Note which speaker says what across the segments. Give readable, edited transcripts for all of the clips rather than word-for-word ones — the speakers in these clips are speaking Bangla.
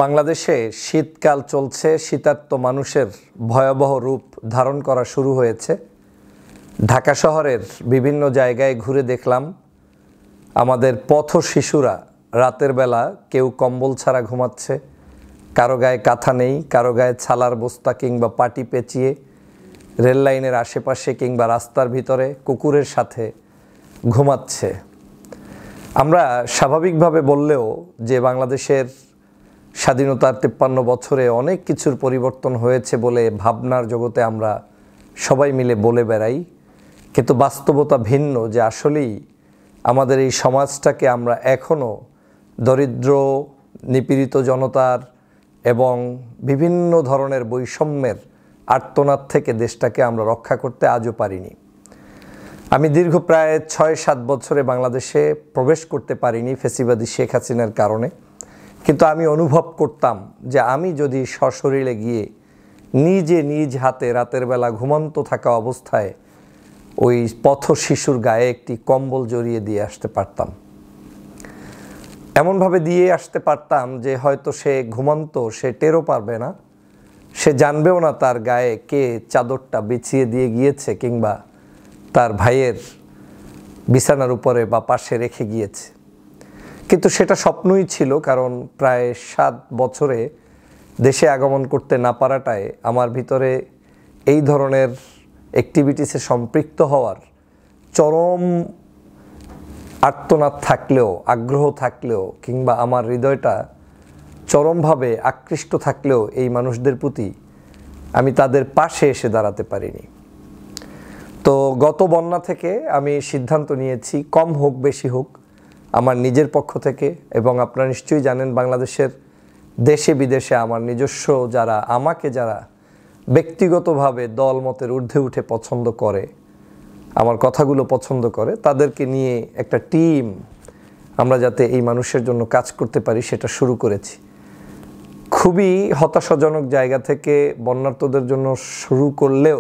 Speaker 1: বাংলাদেশে শীতকাল চলছে। শীতার্ত মানুষের ভয়াবহ রূপ ধারণ করা শুরু হয়েছে। ঢাকা শহরের বিভিন্ন জায়গায় ঘুরে দেখলাম আমাদের পথ শিশুরা রাতের বেলা কেউ কম্বল ছাড়া ঘুমাচ্ছে, কারো গায়ে কাঁথা নেই, কারো গায়ে ছালার বস্তা কিংবা পাটি পেঁচিয়ে রেল লাইনের আশেপাশে কিংবা রাস্তার ভিতরে কুকুরের সাথে ঘুমাচ্ছে। আমরা স্বাভাবিকভাবে বললেও যে বাংলাদেশের স্বাধীনতার 53 বছরে অনেক কিছুর পরিবর্তন হয়েছে বলে ভাবনার জগতে আমরা সবাই মিলে বলে বেড়াই, কিন্তু বাস্তবতা ভিন্ন। যে আসলেই আমাদের এই সমাজটাকে আমরা এখনও দরিদ্র, নিপীড়িত জনতার এবং বিভিন্ন ধরনের বৈষম্যের আর্তনাদ থেকে দেশটাকে আমরা রক্ষা করতে আজও পারিনি। আমি দীর্ঘ প্রায় 6-7 বছরে বাংলাদেশে প্রবেশ করতে পারিনি ফ্যাসিবাদী শেখ হাসিনার কারণে, কিন্তু আমি অনুভব করতাম যে আমি যদি সশরীরে গিয়ে নিজে নিজ হাতে রাতের বেলা ঘুমন্ত থাকা অবস্থায় ওই পথ শিশুর গায়ে একটি কম্বল জড়িয়ে দিয়ে আসতে পারতাম, এমনভাবে দিয়ে আসতে পারতাম যে হয়তো সে ঘুমন্ত, সে টেরও পারবে না, সে জানবেও না তার গায়ে কে চাদরটা বিছিয়ে দিয়ে গিয়েছে কিংবা তার ভাইয়ের বিছানার উপরে বা পাশে রেখে গিয়েছে। কিন্তু সেটা স্বপ্নই ছিল, কারণ প্রায় 7 বছরে দেশে আগমন করতে না পারাটায় আমার ভিতরে এই ধরনের অ্যাক্টিভিটিসে সম্পৃক্ত হওয়ার চরম আর্তনাদ থাকলেও, আগ্রহ থাকলেও কিংবা আমার হৃদয়টা চরমভাবে আকৃষ্ট থাকলেও এই মানুষদের প্রতি আমি তাদের পাশে এসে দাঁড়াতে পারিনি। তো গত বন্যা থেকে আমি সিদ্ধান্ত নিয়েছি, কম হোক বেশি হোক, আমার নিজের পক্ষ থেকে, এবং আপনারা নিশ্চয়ই জানেন বাংলাদেশের দেশে বিদেশে আমার নিজস্ব যারা ব্যক্তিগতভাবে দল মতের ঊর্ধ্বে উঠে পছন্দ করে, আমার কথাগুলো পছন্দ করে, তাদেরকে নিয়ে একটা টিম আমরা যাতে এই মানুষের জন্য কাজ করতে পারি সেটা শুরু করেছি। খুবই হতাশাজনক জায়গা থেকে বন্যার্তদের জন্য শুরু করলেও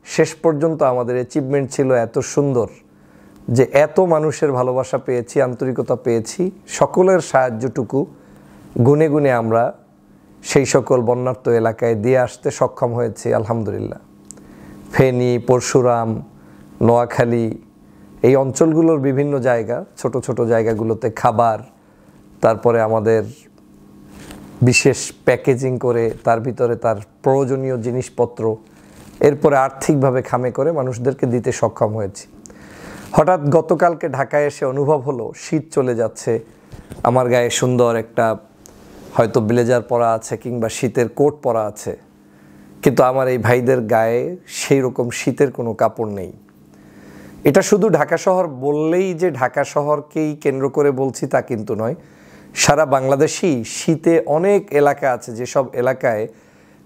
Speaker 1: শেষ পর্যন্ত আমাদের অ্যাচিভমেন্ট ছিল এত সুন্দর যে এত মানুষের ভালোবাসা পেয়েছি, আন্তরিকতা পেয়েছি, সকলের সাহায্যটুকু গুনে গুনে আমরা সেই সকল বন্যার্ত এলাকায় দিয়ে আসতে সক্ষম হয়েছি আলহামদুলিল্লাহ। ফেনী, পরশুরাম, নোয়াখালী, এই অঞ্চলগুলোর বিভিন্ন জায়গা, ছোট ছোট জায়গাগুলোতে খাবার, তারপরে আমাদের বিশেষ প্যাকেজিং করে তার ভিতরে তার প্রয়োজনীয় জিনিসপত্র, এরপরে আর্থিকভাবে খামে করে মানুষদেরকে দিতে সক্ষম হয়েছি। হঠাৎ গতকালকে ঢাকায় এসে অনুভব হলো শীত চলে যাচ্ছে, আমার গায়ে সুন্দর একটা হয়তো ব্লেজার পরা আছে কিংবা শীতের কোট পরা আছে, কিন্তু আমার এই ভাইদের গায়ে সেই রকম শীতের কোনো কাপড় নেই। এটা শুধু ঢাকা শহর বললেই যে ঢাকা শহরকেই কেন্দ্র করে বলছি তা কিন্তু নয়, সারা বাংলাদেশেই শীতে অনেক এলাকা আছে যেসব এলাকায়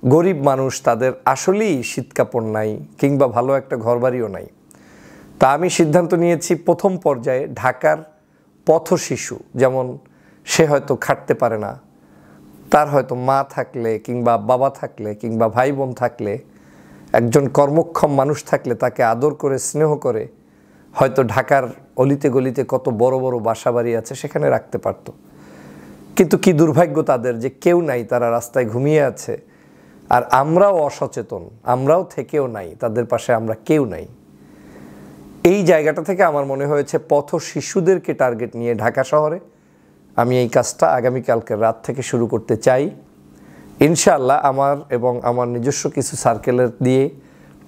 Speaker 1: গরিব মানুষ, তাদের আসলেই শীত কাপড় নাই কিংবা ভালো একটা ঘরবাড়িও নাই। তা আমি সিদ্ধান্ত নিয়েছি প্রথম পর্যায়ে ঢাকার পথ শিশু, যেমন সে হয়তো খাটতে পারে না, তার হয়তো মা থাকলে কিংবা বাবা থাকলে কিংবা ভাই বোন থাকলে, একজন কর্মক্ষম মানুষ থাকলে তাকে আদর করে স্নেহ করে হয়তো ঢাকার অলিতে গলিতে কত বড় বড় বাসা বাড়ি আছে সেখানে রাখতে পারত। কিন্তু কি দুর্ভাগ্য তাদের যে কেউ নাই, তারা রাস্তায় ঘুমিয়ে আছে, আর আমরাও অসচেতন, আমরাও থেকেও নাই, তাদের পাশে আমরা কেউ নাই। এই জায়গাটা থেকে আমার মনে হয়েছে পথ শিশুদেরকে টার্গেট নিয়ে ঢাকা শহরে আমি এই কাজটা আগামীকালকের রাত থেকে শুরু করতে চাই। ইনশাআল্লাহ আমার এবং আমার নিজস্ব কিছু সার্কেলের দিয়ে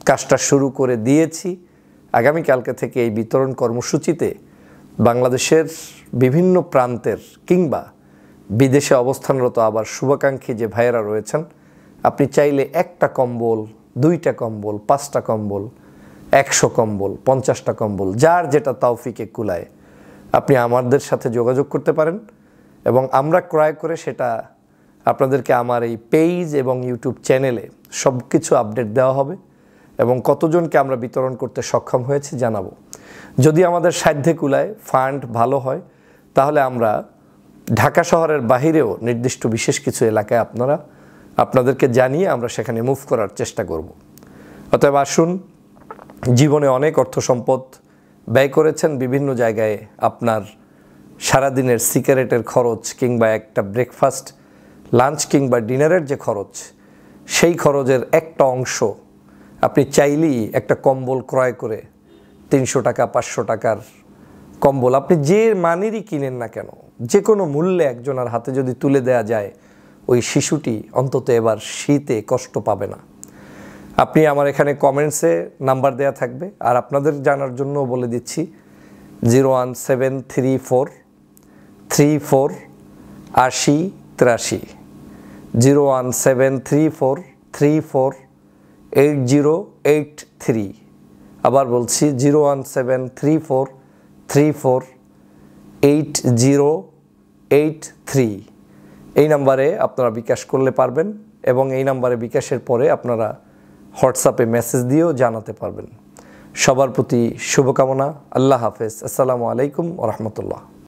Speaker 1: কাজটা শুরু করে দিয়েছি। আগামীকালকে থেকে এই বিতরণ কর্মসূচিতে বাংলাদেশের বিভিন্ন প্রান্তের কিংবা বিদেশে অবস্থানরত আবার শুভাকাঙ্ক্ষী যে ভাইয়েরা রয়েছেন, আপনি চাইলে 1টা কম্বল, 2টা কম্বল, 5টা কম্বল, 100 কম্বল, 50টা কম্বল, যার যেটা তৌফিকে কুলায় আপনি আমাদের সাথে যোগাযোগ করতে পারেন, এবং আমরা ক্রয় করে সেটা আপনাদেরকে আমার এই পেজ এবং ইউটিউব চ্যানেলে সব কিছু আপডেট দেওয়া হবে, এবং কতজনকে আমরা বিতরণ করতে সক্ষম হয়েছি জানাবো। যদি আমাদের সাধ্যে কুলায়, ফান্ড ভালো হয়, তাহলে আমরা ঢাকা শহরের বাহিরেও নির্দিষ্ট বিশেষ কিছু এলাকায় আপনাদেরকে জানিয়ে আমরা সেখানে মুভ করার চেষ্টা করব। অতএব আসুন, জীবনে অনেক অর্থ সম্পদ ব্যয় করেছেন বিভিন্ন জায়গায়, আপনার সারাদিনের সিগারেটের খরচ কিংবা একটা ব্রেকফাস্ট লাঞ্চ কিংবা ডিনারের যে খরচ, সেই খরচের একটা অংশ আপনি চাইলেই একটা কম্বল ক্রয় করে 300 টাকা 500 টাকার কম্বল আপনি যে মানেরই কিনেন না কেন, যে কোনো মূল্যে একজনের হাতে যদি তুলে দেয়া যায়, ওই শিশুটি অন্তত এবার শীতে কষ্ট পাবে না। আপনি আমার এখানে কমেন্টসে নাম্বার দেয়া থাকবে, আর আপনাদের জানার জন্য বলে দিচ্ছি 01734 34 80 83, 01734 34 8083। আবার বলছি 01734 34 8083। এই নাম্বারে আপনারা বিকাশ করলে পারবেন, এবং এই নাম্বারে বিকাশের পরে আপনারা হোয়াটসঅ্যাপে মেসেজ দিয়েও জানাতে পারবেন। সবার প্রতি শুভকামনা। আল্লাহ হাফেজ। আসসালামু আলাইকুম ওয়া রাহমাতুল্লাহ।